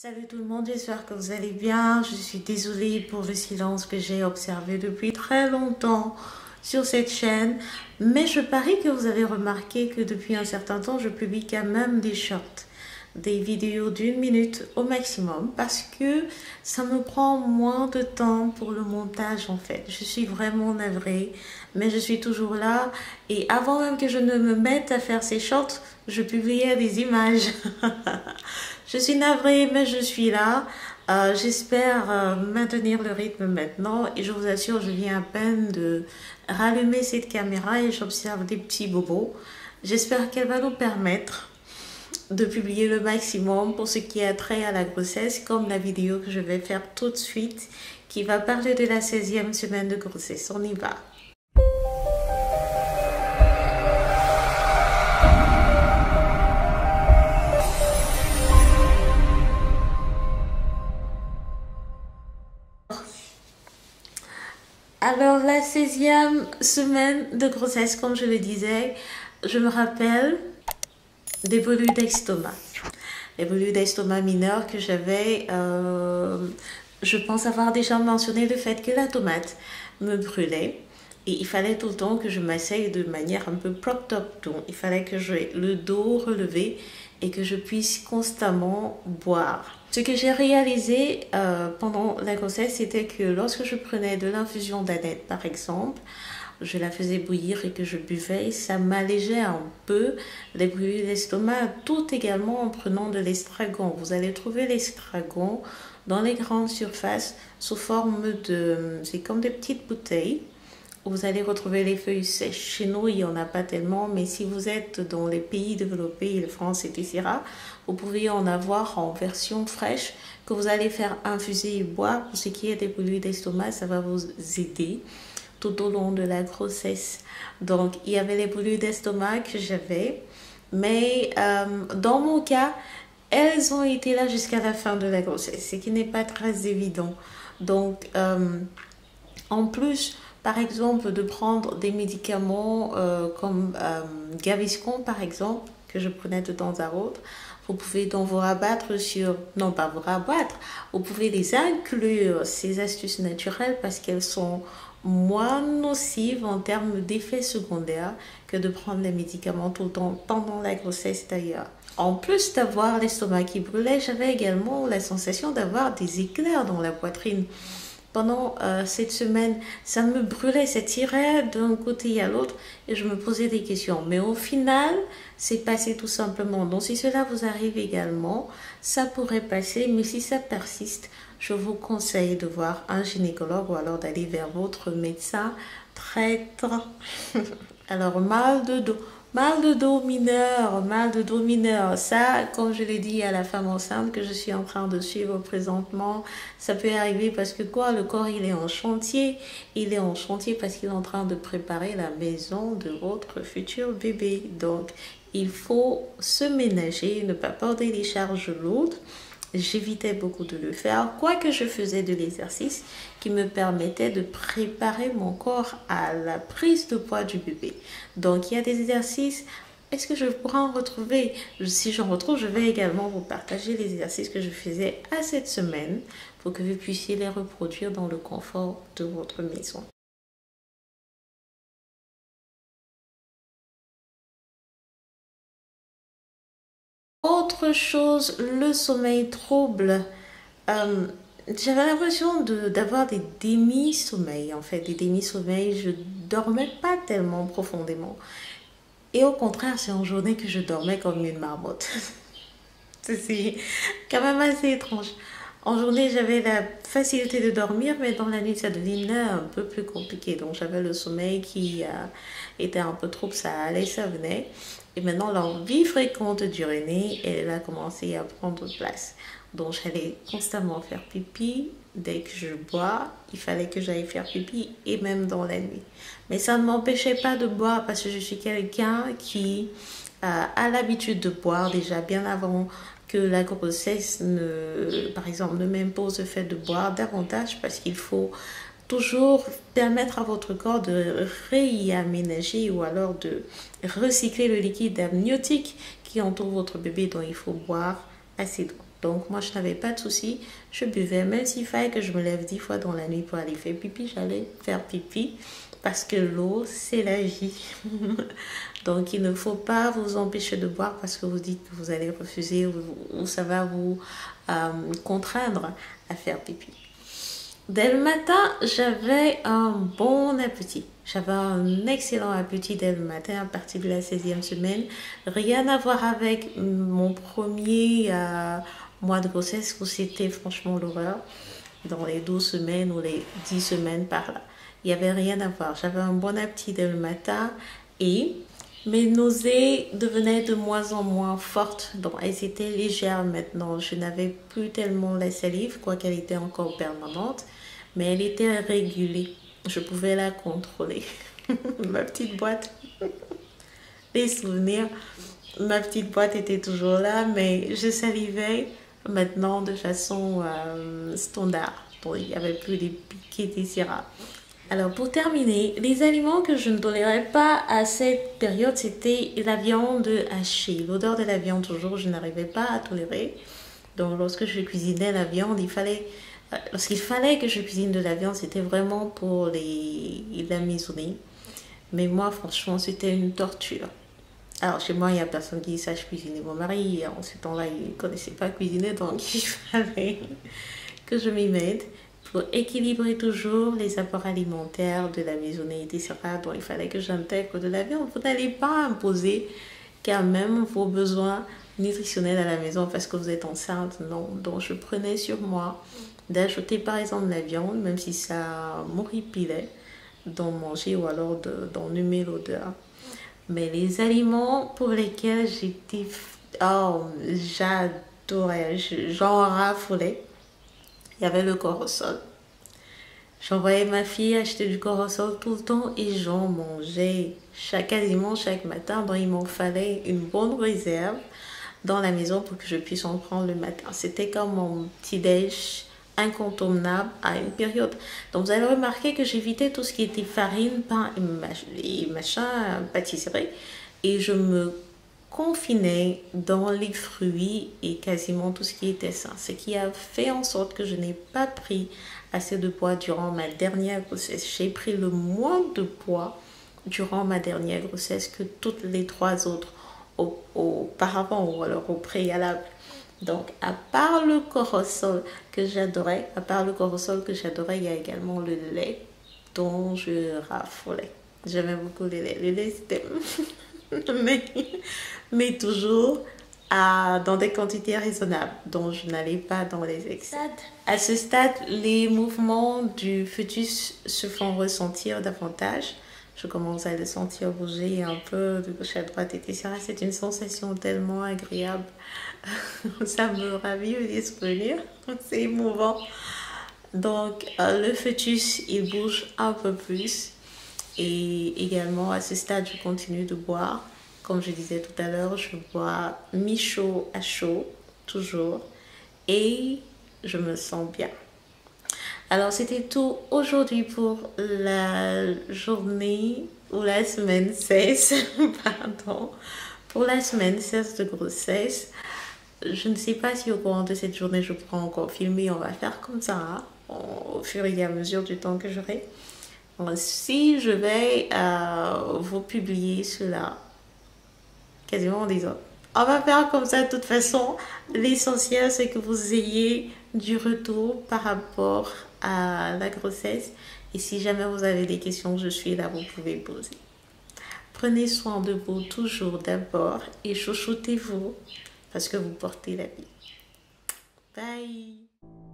Salut tout le monde, j'espère que vous allez bien. Je suis désolée pour le silence que j'ai observé depuis très longtemps sur cette chaîne. Mais je parie que vous avez remarqué que depuis un certain temps, je publie quand même des shorts, des vidéos d'une minute au maximum parce que ça me prend moins de temps pour le montage en fait. Je suis vraiment navrée, mais je suis toujours là. Et avant même que je ne me mette à faire ces shorts, je publiais des images. Je suis navrée, mais je suis là. J'espère maintenir le rythme maintenant et je vous assure, je viens à peine de rallumer cette caméra et j'observe des petits bobos. J'espère qu'elle va nous permettre de publier le maximum pour ce qui a trait à la grossesse, comme la vidéo que je vais faire tout de suite qui va parler de la 16e semaine de grossesse. On y va. Alors, la 16e semaine de grossesse, comme je le disais, je me rappelle des brûlures d'estomac. Les brûlures d'estomac mineures que j'avais, je pense avoir déjà mentionné le fait que la tomate me brûlait. Et il fallait tout le temps que je m'asseye de manière un peu propped up. Donc, il fallait que j'ai le dos relevé et que je puisse constamment boire. Ce que j'ai réalisé pendant la grossesse, c'était que lorsque je prenais de l'infusion d'aneth, par exemple, je la faisais bouillir et que je buvais, ça m'allégeait un peu les brûlures d'estomac, tout également en prenant de l'estragon. Vous allez trouver l'estragon dans les grandes surfaces sous forme de... c'est comme des petites bouteilles. Vous allez retrouver les feuilles sèches. Chez nous, il n'y en a pas tellement, mais si vous êtes dans les pays développés, la France, etc., vous pouvez en avoir en version fraîche que vous allez faire infuser et boire. Pour ce qui est des brûlures d'estomac, ça va vous aider tout au long de la grossesse. Donc, il y avait les brûlures d'estomac que j'avais, mais dans mon cas, elles ont été là jusqu'à la fin de la grossesse, ce qui n'est pas très évident. Donc, en plus, par exemple, de prendre des médicaments comme Gaviscon, par exemple, que je prenais de temps à autre, vous pouvez donc vous rabattre sur... Non, pas vous rabattre, vous pouvez les inclure, ces astuces naturelles, parce qu'elles sont moins nocives en termes d'effets secondaires que de prendre les médicaments tout le temps, pendant la grossesse d'ailleurs. En plus d'avoir l'estomac qui brûlait, j'avais également la sensation d'avoir des éclairs dans la poitrine. Pendant cette semaine, ça me brûlait, ça tirait d'un côté à l'autre et je me posais des questions. Mais au final, c'est passé tout simplement. Donc si cela vous arrive également, ça pourrait passer. Mais si ça persiste, je vous conseille de voir un gynécologue ou alors d'aller vers votre médecin traitant. Alors, mal de dos. Mal de dos mineur, ça, comme je l'ai dit à la femme enceinte que je suis en train de suivre présentement, ça peut arriver parce que quoi, le corps il est en chantier, parce qu'il est en train de préparer la maison de votre futur bébé. Donc, il faut se ménager, ne pas porter des charges lourdes. J'évitais beaucoup de le faire, quoique je faisais de l'exercice qui me permettait de préparer mon corps à la prise de poids du bébé. Donc, il y a des exercices. Est-ce que je pourrais en retrouver? Si j'en retrouve, je vais également vous partager les exercices que je faisais à cette semaine pour que vous puissiez les reproduire dans le confort de votre maison. Autre chose, le sommeil trouble. J'avais l'impression d'avoir des demi-sommeils, en fait, des demi-sommeils. Je dormais pas tellement profondément. Et au contraire, c'est en journée que je dormais comme une marmotte. C'est quand même assez étrange. En journée, j'avais la facilité de dormir, mais dans la nuit, ça devenait un peu plus compliqué. Donc, j'avais le sommeil qui était un peu trouble, ça allait, ça venait. Et maintenant, l'envie fréquente d'uriner, elle a commencé à prendre place. Donc, j'allais constamment faire pipi. Dès que je bois, il fallait que j'aille faire pipi, et même dans la nuit. Mais ça ne m'empêchait pas de boire parce que je suis quelqu'un qui a l'habitude de boire déjà bien avant que la grossesse, par exemple, ne m'impose le fait de boire davantage parce qu'il faut toujours permettre à votre corps de réaménager ou alors de recycler le liquide amniotique qui entoure votre bébé, dont il faut boire assez d'eau. Donc moi, je n'avais pas de souci. Je buvais, même s'il fallait que je me lève 10 fois dans la nuit pour aller faire pipi, j'allais faire pipi. Parce que l'eau, c'est la vie. Donc, il ne faut pas vous empêcher de boire parce que vous dites que vous allez refuser ou ça va vous contraindre à faire pipi. Dès le matin, j'avais un bon appétit. J'avais un excellent appétit dès le matin à partir de la 16e semaine. Rien à voir avec mon premier mois de grossesse où c'était franchement l'horreur. Dans les 12 semaines ou les 10 semaines par là. Il n'y avait rien à voir. J'avais un bon appétit dès le matin et mes nausées devenaient de moins en moins fortes. Donc, elles étaient légères maintenant. Je n'avais plus tellement la salive, quoiqu'elle était encore permanente, mais elle était régulée. Je pouvais la contrôler. Ma petite boîte, les souvenirs, ma petite boîte était toujours là, mais je salivais maintenant de façon standard. Donc, il n'y avait plus des pics qui étaient si rares. Alors, pour terminer, les aliments que je ne tolérais pas à cette période, c'était la viande hachée. L'odeur de la viande, toujours, je n'arrivais pas à tolérer. Donc, lorsque je cuisinais la viande, lorsqu'il fallait que je cuisine de la viande, c'était vraiment pour la maisonnée. Mais moi, franchement, c'était une torture. Alors, chez moi, il n'y a personne qui sache cuisiner. Mon mari, en ce temps-là, il ne connaissait pas cuisiner, donc il fallait que je m'y mette pour équilibrer toujours les apports alimentaires de la maisonnée, etc. Donc, il fallait que j'intègre de la viande. Vous n'allez pas imposer quand même vos besoins nutritionnels à la maison parce que vous êtes enceinte. Non. Donc, je prenais sur moi d'ajouter par exemple la viande, même si ça m'horripilait d'en manger ou alors d'en humer l'odeur. Mais les aliments pour lesquels j'étais... Oh, j'adorais, j'en raffolais. Il y avait le corosol. J'envoyais ma fille acheter du corosol tout le temps et j'en mangeais quasiment chaque matin. Donc, il m'en fallait une bonne réserve dans la maison pour que je puisse en prendre le matin. C'était comme mon petit-déj incontournable à une période. Donc, vous allez remarquer que j'évitais tout ce qui était farine, pain et machin, pâtisserie. Et je me confinée dans les fruits et quasiment tout ce qui était sain. Ce qui a fait en sorte que je n'ai pas pris assez de poids durant ma dernière grossesse. J'ai pris le moins de poids durant ma dernière grossesse que toutes les 3 autres auparavant ou alors au préalable. Donc, à part le corosol que j'adorais, il y a également le lait dont je raffolais. J'aimais beaucoup le lait. Le lait, c'était... mais toujours dans des quantités raisonnables, dont je n'allais pas dans les excès. À ce stade, les mouvements du fœtus se font ressentir davantage. Je commence à le sentir bouger un peu de gauche à droite, etc. C'est une sensation tellement agréable. Ça me ravive les souvenirs. C'est émouvant. Donc, le fœtus, il bouge un peu plus. Et également, à ce stade, je continue de boire. Comme je disais tout à l'heure, je bois mi-chaud à chaud, toujours. Et je me sens bien. Alors, c'était tout aujourd'hui pour la journée ou la semaine 16, pardon, pour la semaine 16 de grossesse. Je ne sais pas si au courant de cette journée, je pourrai encore filmer. On va faire comme ça, hein, au fur et à mesure du temps que j'aurai. Si je vais vous publier cela quasiment en disant on va faire comme ça de toute façon. L'essentiel c'est que vous ayez du retour par rapport à la grossesse et si jamais vous avez des questions, je suis là, vous pouvez poser. Prenez soin de vous toujours d'abord et chouchoutez-vous parce que vous portez la vie. Bye.